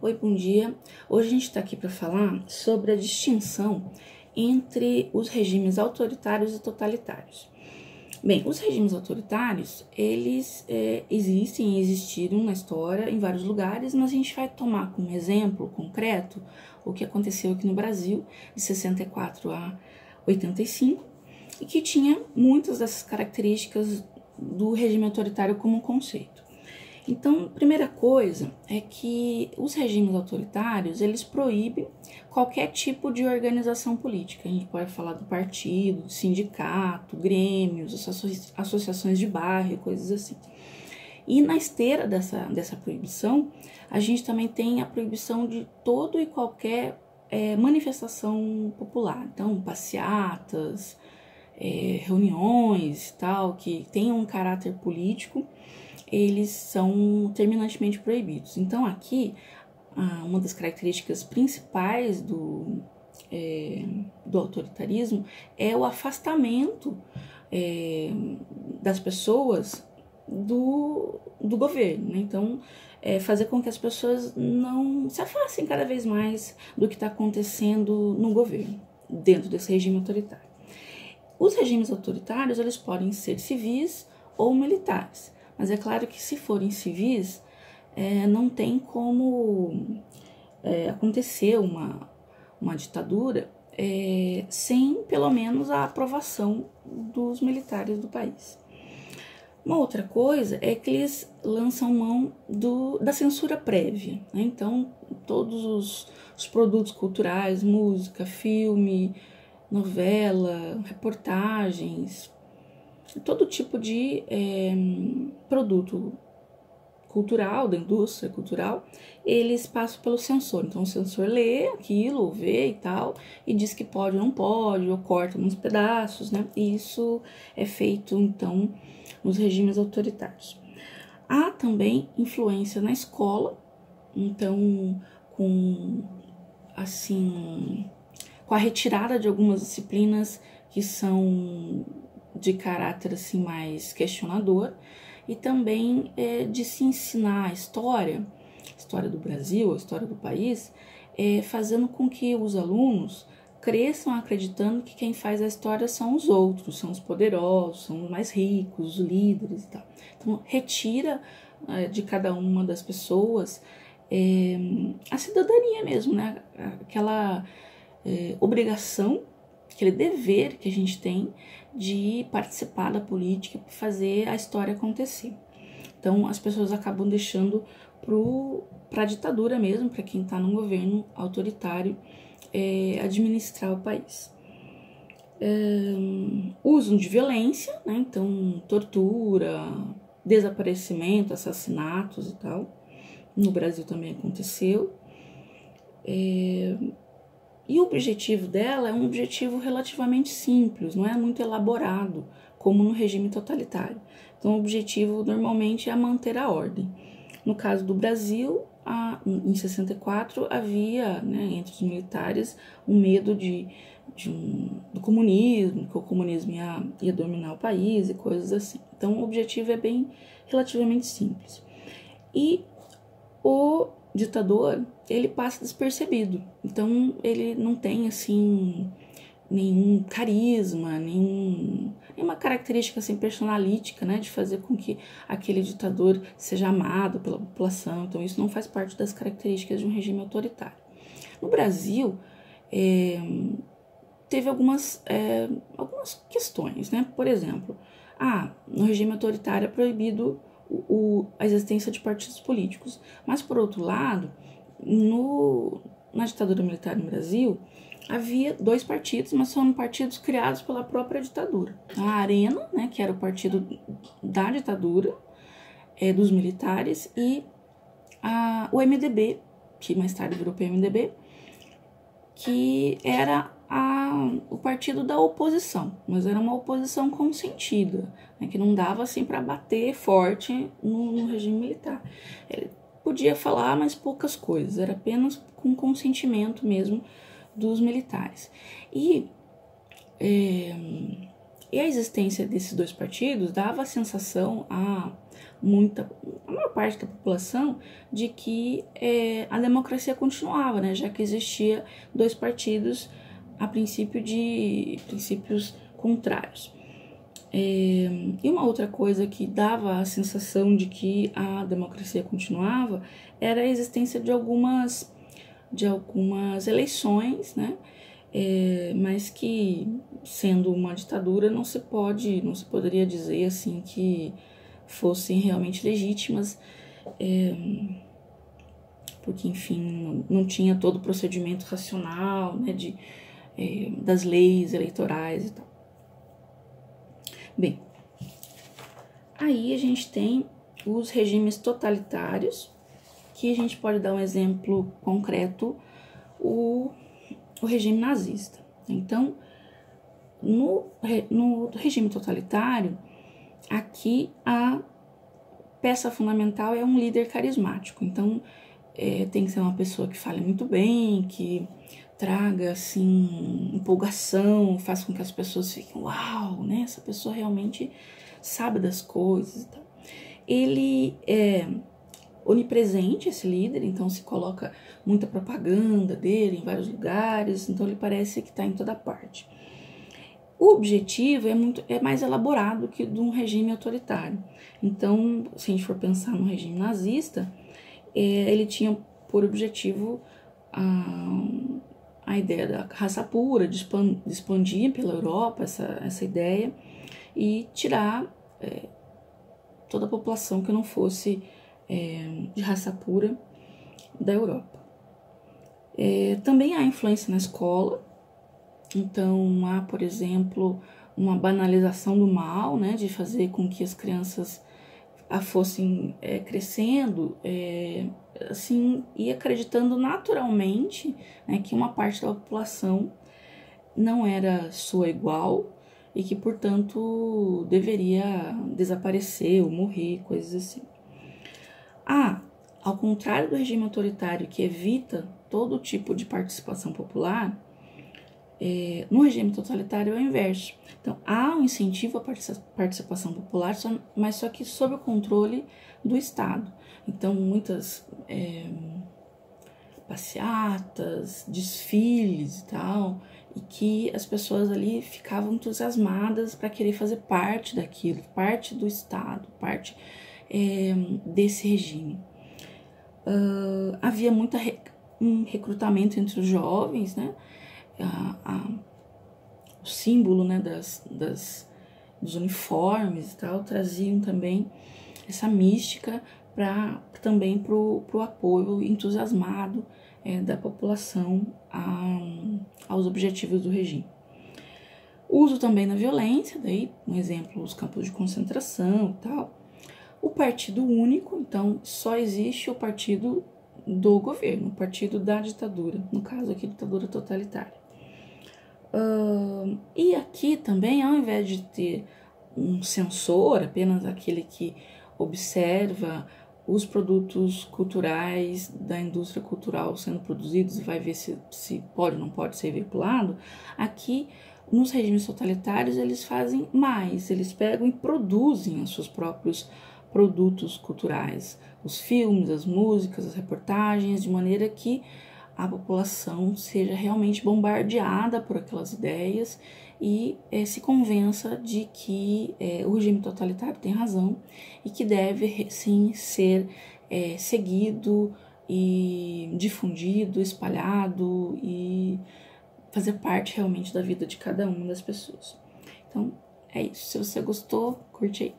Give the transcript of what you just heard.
Oi, bom dia. Hoje a gente está aqui para falar sobre a distinção entre os regimes autoritários e totalitários. Bem, os regimes autoritários, eles existiram na história em vários lugares, mas a gente vai tomar como exemplo concreto o que aconteceu aqui no Brasil de 64 a 85 e que tinha muitas dessas características do regime autoritário como conceito. Então, primeira coisa é que os regimes autoritários, eles proíbem qualquer tipo de organização política. A gente pode falar do partido, do sindicato, grêmios, associações de bairro, coisas assim. E na esteira dessa proibição, a gente também tem a proibição de todo e qualquer manifestação popular. Então, passeatas, reuniões e tal, que tenham um caráter político, eles são terminantemente proibidos. Então, aqui, uma das características principais do autoritarismo é o afastamento das pessoas do governo, né? Então, fazer com que as pessoas não se afastem cada vez mais do que está acontecendo no governo, dentro desse regime autoritário. Os regimes autoritários, eles podem ser civis ou militares. Mas é claro que se forem civis, não tem como acontecer uma ditadura sem, pelo menos, a aprovação dos militares do país. Uma outra coisa é que eles lançam mão da censura prévia, né? Então, todos os produtos culturais, música, filme, novela, reportagens, todo tipo de produto cultural, da indústria cultural, eles passam pelo censor. Então, o censor lê aquilo, vê e tal, e diz que pode ou não pode, ou corta uns pedaços, né? E isso é feito, então, nos regimes autoritários. Há também influência na escola, então, com a retirada de algumas disciplinas que são de caráter assim mais questionador, e também de se ensinar a história do Brasil, a história do país, fazendo com que os alunos cresçam acreditando que quem faz a história são os outros, são os poderosos, são os mais ricos, os líderes e tal. Então, retira de cada uma das pessoas a cidadania mesmo, né? Aquela obrigação, aquele dever que a gente tem de participar da política para fazer a história acontecer. Então, as pessoas acabam deixando para a ditadura mesmo, para quem está num governo autoritário, administrar o país. Usam de violência, né? Então, tortura, desaparecimento, assassinatos e tal. No Brasil também aconteceu. E o objetivo dela é um objetivo relativamente simples, não é muito elaborado, como no regime totalitário. Então, o objetivo normalmente é manter a ordem. No caso do Brasil, em 64, havia, né, entre os militares um medo do comunismo, que o comunismo ia dominar o país e coisas assim. Então, o objetivo é relativamente simples. E o ditador, ele passa despercebido. Então, ele não tem, assim, nenhum carisma, nenhuma característica, assim, personalítica, né, de fazer com que aquele ditador seja amado pela população. Então, isso não faz parte das características de um regime autoritário. No Brasil, teve algumas questões, né? Por exemplo, no regime autoritário é proibido a existência de partidos políticos. Mas, por outro lado, na ditadura militar no Brasil, havia 2 partidos, mas são partidos criados pela própria ditadura. A Arena, né, que era o partido da ditadura, dos militares, e o MDB, que mais tarde virou PMDB, que era o partido da oposição, mas era uma oposição consentida, né, que não dava assim para bater forte no regime militar. Ele podia falar, mas poucas coisas, era apenas com consentimento mesmo dos militares. E E a existência desses dois partidos dava a sensação a maior parte da população de que a democracia continuava, né? Já que existia dois partidos a princípio de princípios contrários. E uma outra coisa que dava a sensação de que a democracia continuava era a existência de algumas eleições, né? Mas que, sendo uma ditadura, não se poderia dizer assim que fossem realmente legítimas, porque, enfim, não tinha todo o procedimento racional, né, das leis eleitorais e tal. Bem, aí a gente tem os regimes totalitários, que a gente pode dar um exemplo concreto, o regime nazista. Então, no regime totalitário, aqui a peça fundamental é um líder carismático. Então, tem que ser uma pessoa que fale muito bem, que traga, assim, empolgação, faça com que as pessoas fiquem, uau, né? Essa pessoa realmente sabe das coisas e tal. Ele é onipresente, esse líder, então se coloca muita propaganda dele em vários lugares, então ele parece que está em toda parte. O objetivo é mais elaborado que de um regime autoritário. Então, se a gente for pensar no regime nazista, ele tinha por objetivo a ideia da raça pura, de expandir pela Europa essa ideia e tirar toda a população que não fosse de raça pura da Europa. Também há influência na escola, então há, por exemplo, uma banalização do mal, né, de fazer com que as crianças fossem crescendo, assim, e acreditando naturalmente, né, que uma parte da população não era sua igual e que, portanto, deveria desaparecer ou morrer, coisas assim. Ao contrário do regime autoritário, que evita todo tipo de participação popular, no regime totalitário é o inverso. Então, há um incentivo à participação popular, mas só que sob o controle do Estado. Então, muitas passeatas, desfiles e tal, e que as pessoas ali ficavam entusiasmadas para querer fazer parte daquilo, parte do Estado, parte desse regime. Havia um recrutamento entre os jovens, né? O símbolo, né, dos uniformes e tal traziam também essa mística também para o apoio entusiasmado da população aos objetivos do regime. Uso também na violência, daí um exemplo, os campos de concentração e tal. O partido único, então só existe o partido do governo, o partido da ditadura, no caso aqui ditadura totalitária. E aqui também, ao invés de ter um censor, apenas aquele que observa os produtos culturais da indústria cultural sendo produzidos e vai ver se pode ou não pode ser veiculado, aqui nos regimes totalitários eles fazem mais, eles pegam e produzem os seus próprios produtos culturais, os filmes, as músicas, as reportagens, de maneira que a população seja realmente bombardeada por aquelas ideias e se convença de que o regime totalitário tem razão e que deve, sim, ser seguido e difundido, espalhado e fazer parte realmente da vida de cada uma das pessoas. Então, é isso. Se você gostou, curte aí.